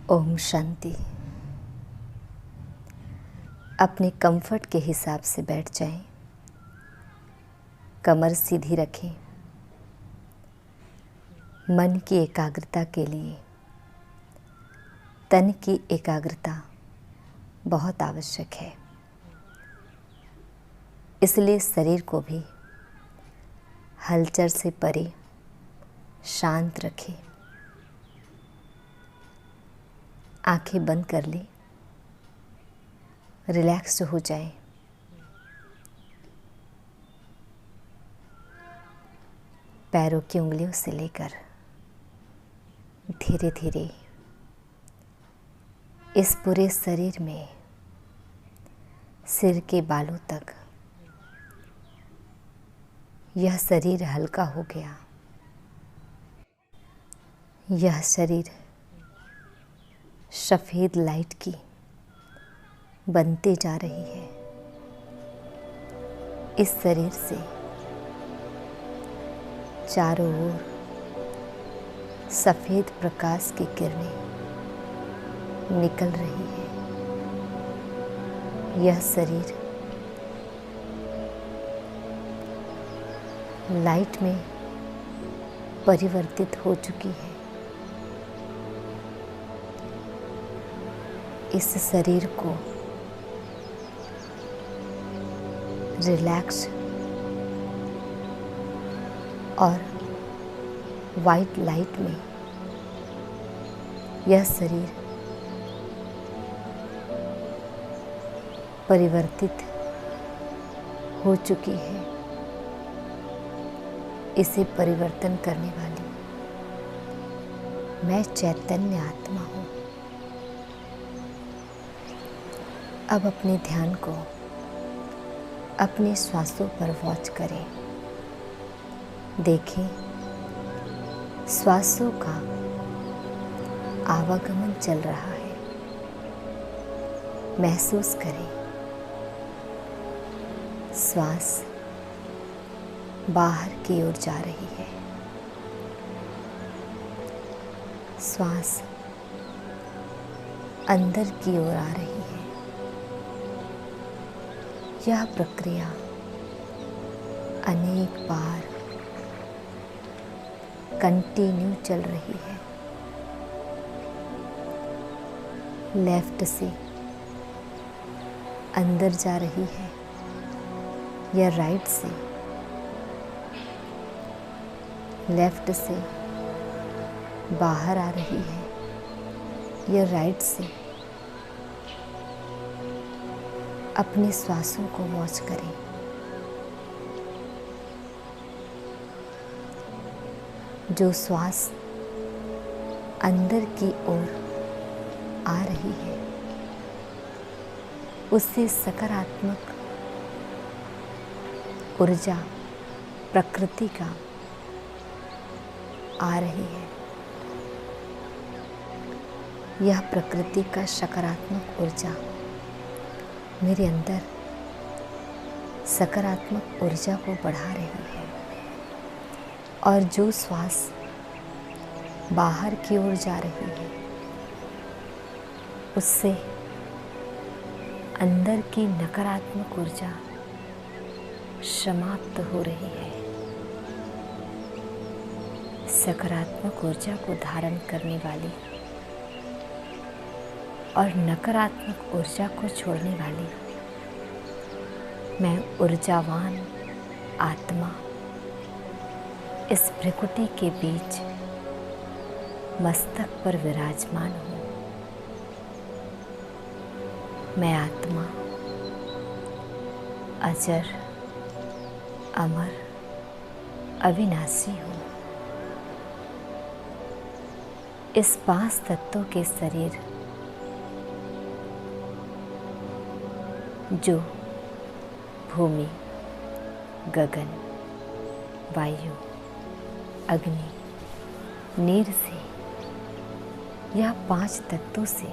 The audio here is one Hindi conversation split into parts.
ओम शांति। अपने कंफर्ट के हिसाब से बैठ जाएं। कमर सीधी रखें। मन की एकाग्रता के लिए तन की एकाग्रता बहुत आवश्यक है, इसलिए शरीर को भी हलचल से परे शांत रखें। आंखें बंद कर लें, रिलैक्स हो जाएं। पैरों की उंगलियों से लेकर धीरे धीरे इस पूरे शरीर में सिर के बालों तक यह शरीर हल्का हो गया। यह शरीर सफ़ेद लाइट की बनते जा रही है। इस शरीर से चारों ओर सफ़ेद प्रकाश की किरणें निकल रही है। यह शरीर लाइट में परिवर्तित हो चुकी है। इस शरीर को रिलैक्स और वाइट लाइट में यह शरीर परिवर्तित हो चुकी है। इसे परिवर्तन करने वाली मैं चैतन्य आत्मा हूँ। अब अपने ध्यान को अपने श्वासों पर वॉच करें। देखें श्वासों का आवागमन चल रहा है। महसूस करें श्वास बाहर की ओर जा रही है। श्वास अंदर की ओर आ रही है। यह प्रक्रिया अनेक बार कंटिन्यू चल रही है। लेफ्ट से अंदर जा रही है या राइट से लेफ्ट से बाहर आ रही है या राइट से। अपने श्वासों को वॉच करें। जो श्वास अंदर की ओर आ रही है उससे सकारात्मक ऊर्जा प्रकृति का आ रही है। यह प्रकृति का सकारात्मक ऊर्जा मेरे अंदर सकारात्मक ऊर्जा को बढ़ा रही है। और जो श्वास बाहर की ओर जा रही है उससे अंदर की नकारात्मक ऊर्जा समाप्त हो रही है। सकारात्मक ऊर्जा को धारण करने वाली और नकारात्मक ऊर्जा को छोड़ने वाली मैं ऊर्जावान आत्मा इस प्रकृति के बीच मस्तक पर विराजमान हूँ। मैं आत्मा अजर अमर अविनाशी हूँ। इस 5 तत्वों के शरीर जो भूमि, गगन, वायु, अग्नि, नीर से यह 5 तत्वों से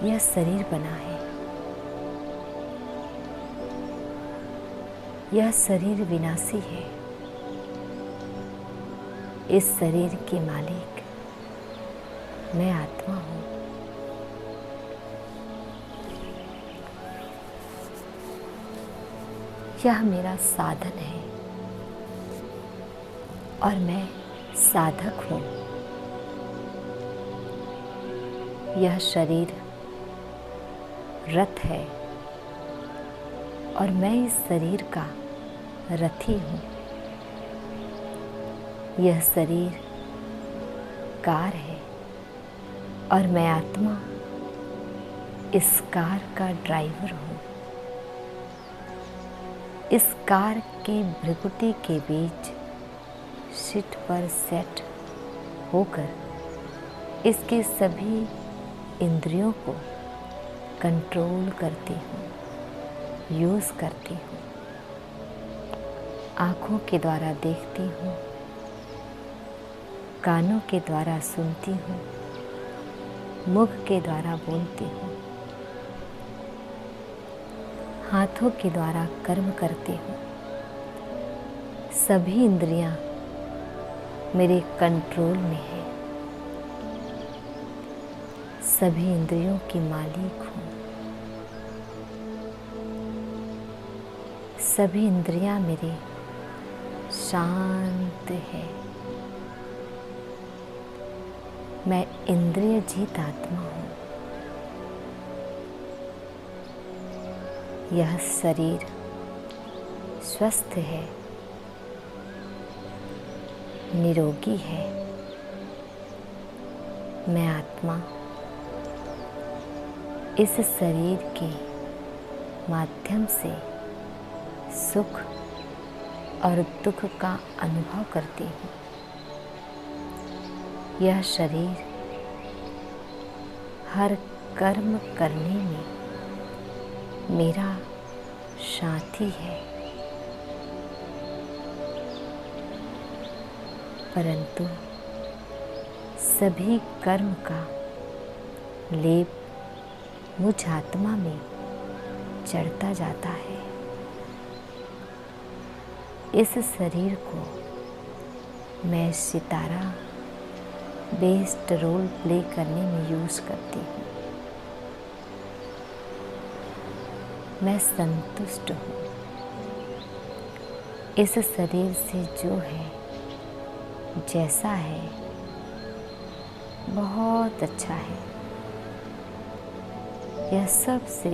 यह शरीर बना है। यह शरीर विनाशी है। इस शरीर के मालिक मैं आत्मा हूँ। यह मेरा साधन है और मैं साधक हूँ। यह शरीर रथ है और मैं इस शरीर का रथी हूँ। यह शरीर कार है और मैं आत्मा इस कार का ड्राइवर हूँ। इस कार के भृकुटी के बीच सीट पर सेट होकर इसके सभी इंद्रियों को कंट्रोल करती हूँ, यूज़ करती हूँ। आँखों के द्वारा देखती हूँ, कानों के द्वारा सुनती हूँ, मुख के द्वारा बोलती हूँ, हाथों के द्वारा कर्म करती हूँ। सभी इंद्रियां मेरे कंट्रोल में है। सभी इंद्रियों की मालिक हूँ। सभी इंद्रियां मेरे शांत है। मैं इंद्रिय जीत आत्मा हूँ। यह शरीर स्वस्थ है, निरोगी है। मैं आत्मा इस शरीर के माध्यम से सुख और दुख का अनुभव करती हूँ। यह शरीर हर कर्म करने में मेरा साथी है, परंतु सभी कर्म का लेप मुझ आत्मा में चढ़ता जाता है। इस शरीर को मैं सितारा बेस्ड रोल प्ले करने में यूज़ करती हूँ। मैं संतुष्ट हूँ। इस शरीर से जो है, जैसा है, बहुत अच्छा है। यह सबसे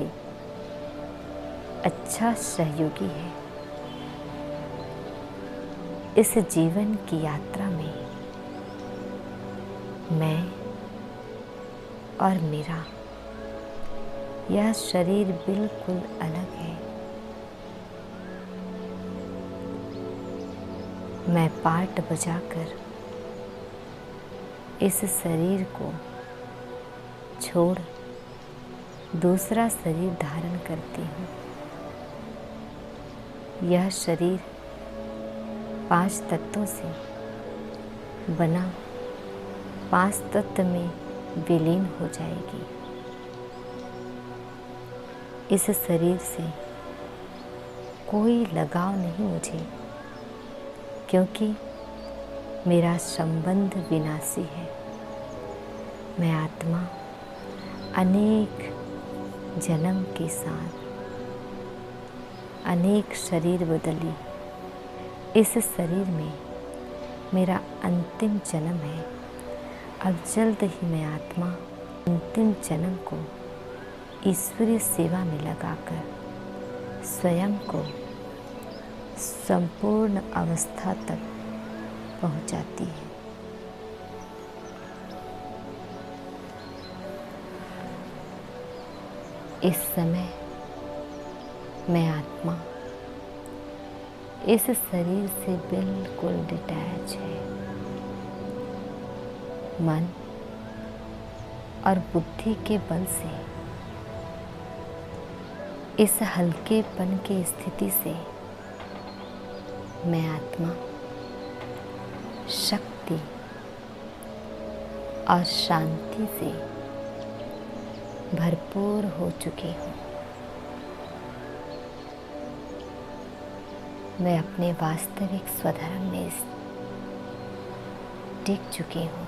अच्छा सहयोगी है। इस जीवन की यात्रा में मैं और मेरा यह शरीर बिल्कुल अलग है। मैं पार्ट बजाकर इस शरीर को छोड़ दूसरा शरीर धारण करती हूँ। यह शरीर 5 तत्वों से बना 5 तत्व में विलीन हो जाएगी। इस शरीर से कोई लगाव नहीं मुझे, क्योंकि मेरा संबंध विनाशी है। मैं आत्मा अनेक जन्म के साथ अनेक शरीर बदली। इस शरीर में मेरा अंतिम जन्म है। अब जल्द ही मैं आत्मा अंतिम जन्म को ईश्वरीय सेवा में लगाकर स्वयं को संपूर्ण अवस्था तक पहुंचाती है। इस समय मैं आत्मा इस शरीर से बिल्कुल डिटैच है। मन और बुद्धि के बल से इस हल्केपन की स्थिति से मैं आत्मा शक्ति और शांति से भरपूर हो चुकी हूँ। मैं अपने वास्तविक स्वधर्म में टिक चुकी हूँ।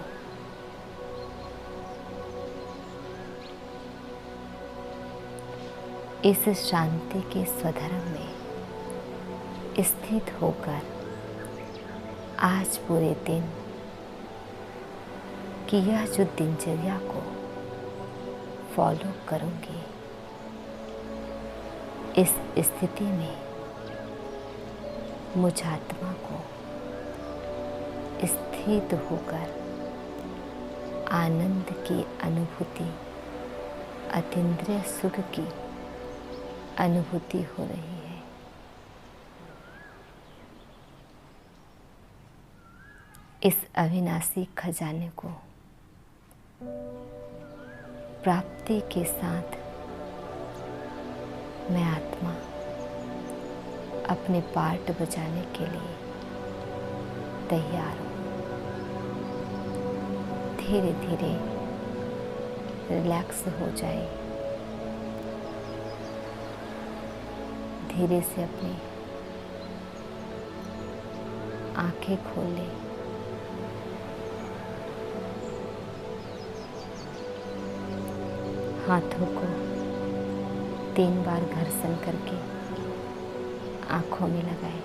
इस शांति के स्वधर्म में स्थित होकर आज पूरे दिन की यह जो दिनचर्या को फॉलो करूंगी, इस स्थिति में मुझ आत्मा को स्थित होकर आनंद की अनुभूति, अतीन्द्रिय सुख की अनुभूति हो रही है। इस अविनाशी खजाने को प्राप्ति के साथ मैं आत्मा अपने पार्ट बजाने के लिए तैयार हूँ। धीरे धीरे रिलैक्स हो जाए, धीरे से अपनी आंखें खोल ले। हाथों को 3 बार घर्षण करके आँखों में लगाए।